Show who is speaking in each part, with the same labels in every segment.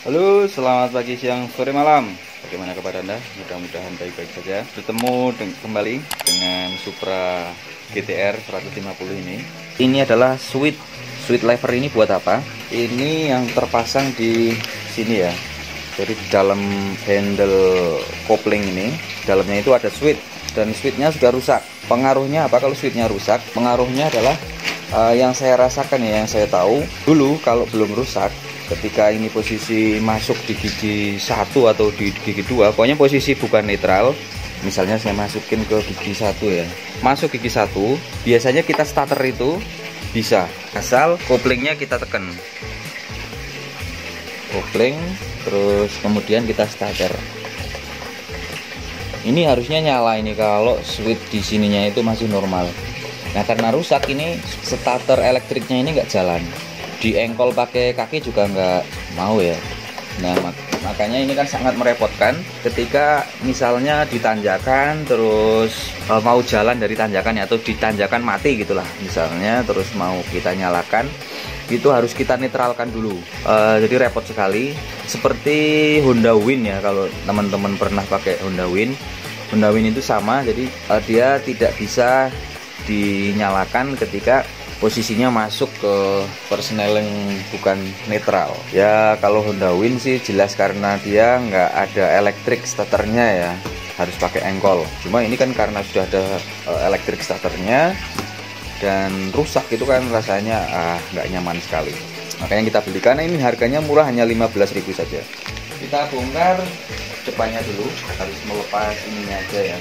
Speaker 1: Halo, selamat pagi, siang, sore, malam. Bagaimana kabar Anda? Mudah-mudahan baik-baik saja. Bertemu kembali dengan Supra GTR 150 ini. Ini adalah switch lever. Ini buat apa? Ini yang terpasang di sini ya. Jadi di dalam handle kopling ini, dalamnya itu ada switch dan switchnya sudah rusak. Pengaruhnya apa kalau switchnya rusak? Pengaruhnya adalah yang saya rasakan ya, yang saya tahu dulu kalau belum rusak, ketika ini posisi masuk di gigi 1 atau di gigi 2, pokoknya posisi bukan netral. Misalnya saya masukin ke gigi 1 ya, masuk gigi 1, biasanya kita starter itu bisa, asal koplingnya kita tekan kopling, terus kemudian kita starter. Ini harusnya nyala ini kalau switch di sininya itu masih normal. Nah karena rusak ini, starter elektriknya ini nggak jalan, diengkol pakai kaki juga nggak mau ya. Nah makanya ini kan sangat merepotkan ketika misalnya ditanjakan terus mau jalan dari tanjakan atau ditanjakan mati gitulah misalnya, terus mau kita nyalakan itu harus kita netralkan dulu. Jadi repot sekali, seperti Honda Win ya, kalau teman-teman pernah pakai Honda Win itu sama. Jadi dia tidak bisa dinyalakan ketika posisinya masuk ke persneling bukan netral ya. Kalau Honda Win sih jelas karena dia nggak ada elektrik starternya ya, harus pakai engkol. Cuma ini kan karena sudah ada elektrik starternya dan rusak, itu kan rasanya nggak nyaman sekali. Makanya kita beli, karena ini harganya murah, hanya 15.000 saja. Kita bongkar depannya dulu, harus melepas ininya aja ya.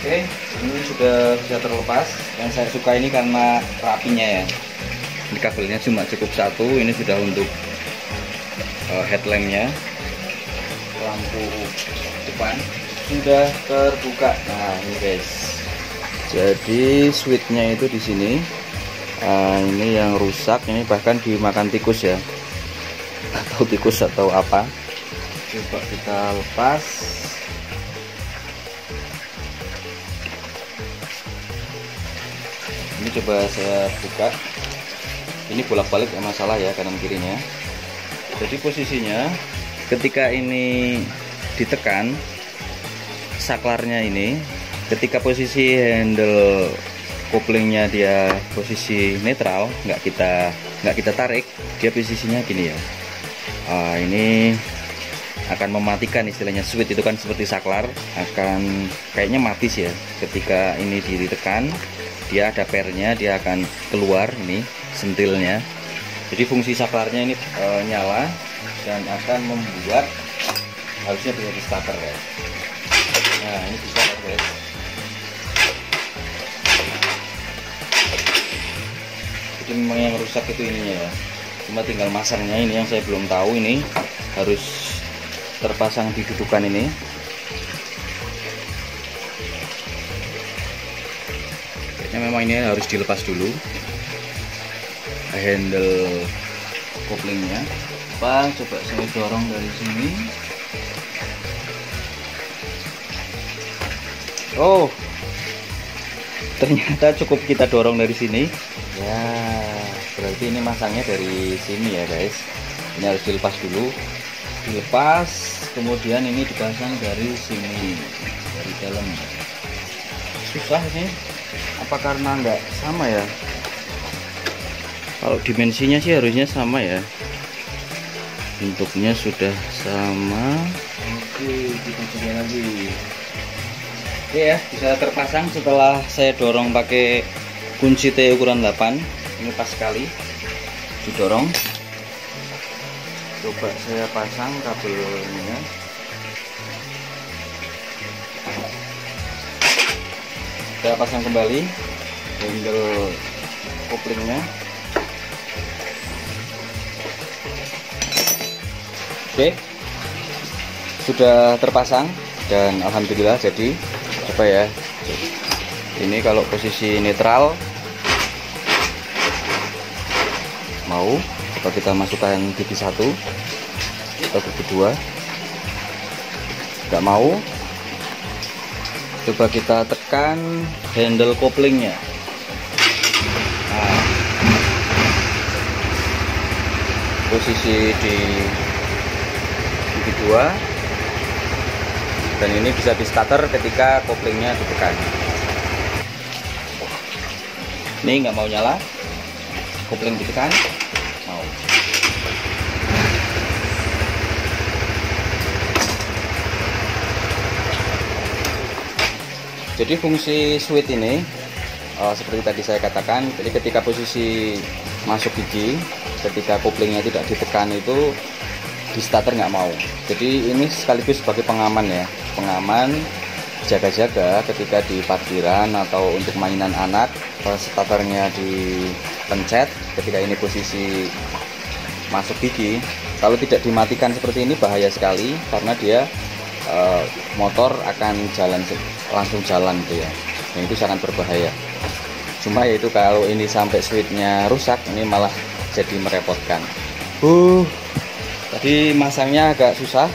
Speaker 1: Oke, ini sudah bisa terlepas. Yang saya suka ini karena rapinya ya. Ini kabelnya cuma cukup satu. Ini sudah untuk headlampnya, lampu depan sudah terbuka. Nah ini guys, jadi switchnya itu di sini. Ini yang rusak, ini bahkan dimakan tikus ya, atau tikus atau apa. Coba kita lepas. Ini coba saya buka, ini bolak-balik ya, masalah ya kanan kirinya. Jadi posisinya ketika ini ditekan saklarnya ini, ketika posisi handle koplingnya dia posisi netral, nggak kita tarik, dia posisinya gini ya. Ini akan mematikan, istilahnya switch itu kan seperti saklar, akan kayaknya mati sih ya. Ketika ini ditekan, dia ada pernya, dia akan keluar ini sentilnya. Jadi fungsi saklarnya ini nyala dan akan membuat, harusnya bisa di starter ya. Nah ini bisa guys. Jadi memang yang rusak itu ininya ya, cuma tinggal masangnya ini yang saya belum tahu. Ini harus terpasang di dudukan ini. Memang ini harus dilepas dulu handle koplingnya. Coba saya dorong dari sini. Oh ternyata cukup kita dorong dari sini ya. Berarti ini masangnya dari sini ya guys. Ini harus dilepas dulu, dilepas, kemudian ini dipasang dari sini, dari dalam. Susah nih, apa karena nggak sama ya? Kalau dimensinya sih harusnya sama ya, bentuknya sudah sama. Oke, kita coba lagi. Oke ya, bisa terpasang setelah saya dorong pakai kunci T ukuran 8. Ini pas sekali didorong. Coba saya pasang kabelnya. Saya pasang kembali handle koplingnya. Oke, sudah terpasang dan alhamdulillah jadi. Coba ya, ini kalau posisi netral mau, coba kita masukkan gigi 1 atau gigi 2. Nggak mau, coba kita tekan handle koplingnya. Nah, posisi di gigi 2, dan ini bisa di starter ketika koplingnya ditekan. Ini nggak mau nyala, kopling ditekan, mau. Jadi fungsi switch ini seperti tadi saya katakan, jadi ketika posisi masuk gigi, ketika koplingnya tidak ditekan itu di starter nggak mau. Jadi ini sekaligus sebagai pengaman ya, pengaman jaga-jaga ketika di parkiran atau untuk mainan anak, starternya dipencet ketika ini posisi masuk gigi. Kalau tidak dimatikan seperti ini bahaya sekali, karena dia motor akan langsung jalan gitu ya. Dan itu sangat berbahaya. Cuma yaitu kalau ini sampai switchnya rusak, ini malah jadi merepotkan. Tadi masangnya agak susah,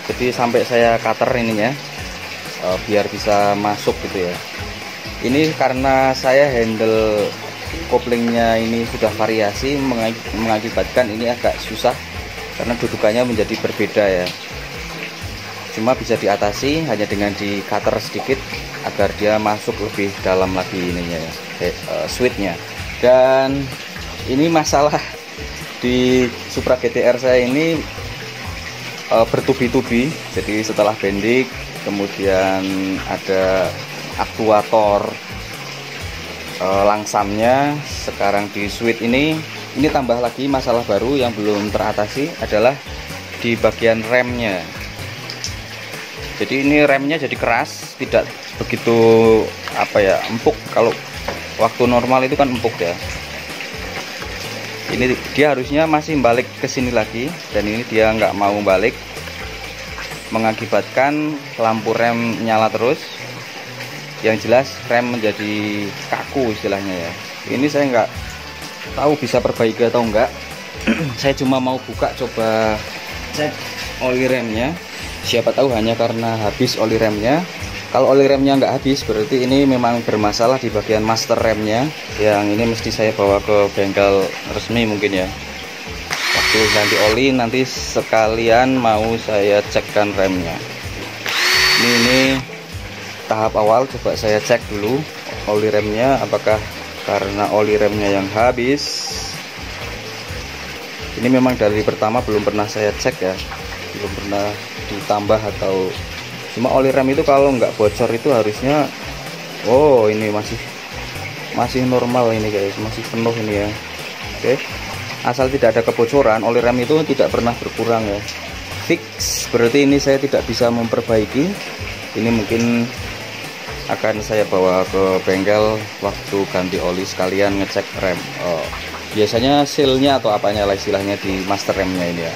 Speaker 1: jadi sampai saya cutter ininya biar bisa masuk gitu ya. Ini karena saya handle koplingnya ini sudah variasi, mengakibatkan ini agak susah karena dudukannya menjadi berbeda ya. Cuma bisa diatasi hanya dengan di cutter sedikit agar dia masuk lebih dalam lagi ininya ya, switchnya. Dan ini masalah di Supra GTR saya ini bertubi-tubi. Jadi setelah bendik kemudian ada aktuator langsamnya, sekarang di switch ini tambah lagi masalah baru yang belum teratasi adalah di bagian remnya. Jadi ini remnya jadi keras, tidak begitu empuk. Kalau waktu normal itu kan empuk ya. Ini dia harusnya masih balik ke sini lagi, dan ini dia nggak mau balik, mengakibatkan lampu rem nyala terus. Yang jelas rem menjadi kaku istilahnya ya. Ini saya nggak tahu bisa perbaiki atau enggak. Saya cuma mau buka coba cek oli remnya, siapa tahu hanya karena habis oli remnya. Kalau oli remnya nggak habis, berarti ini memang bermasalah di bagian master remnya. Yang ini mesti saya bawa ke bengkel resmi mungkin ya. Waktu ganti oli nanti sekalian mau saya cekkan remnya. Ini tahap awal, coba saya cek dulu oli remnya, apakah karena oli remnya yang habis. Ini memang dari pertama belum pernah saya cek ya, belum pernah ditambah atau. Cuma oli rem itu kalau nggak bocor itu harusnya, ini masih normal ini guys, masih penuh ini ya. Oke, asal tidak ada kebocoran, oli rem itu tidak pernah berkurang ya, fix. Berarti ini saya tidak bisa memperbaiki. Ini mungkin akan saya bawa ke bengkel waktu ganti oli, sekalian ngecek rem. Biasanya sealnya atau apanya lah istilahnya di master remnya ini ya.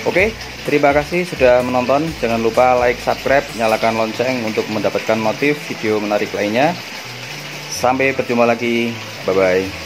Speaker 1: Oke, terima kasih sudah menonton. Jangan lupa like, subscribe, nyalakan lonceng untuk mendapatkan notif video menarik lainnya. Sampai berjumpa lagi, bye bye.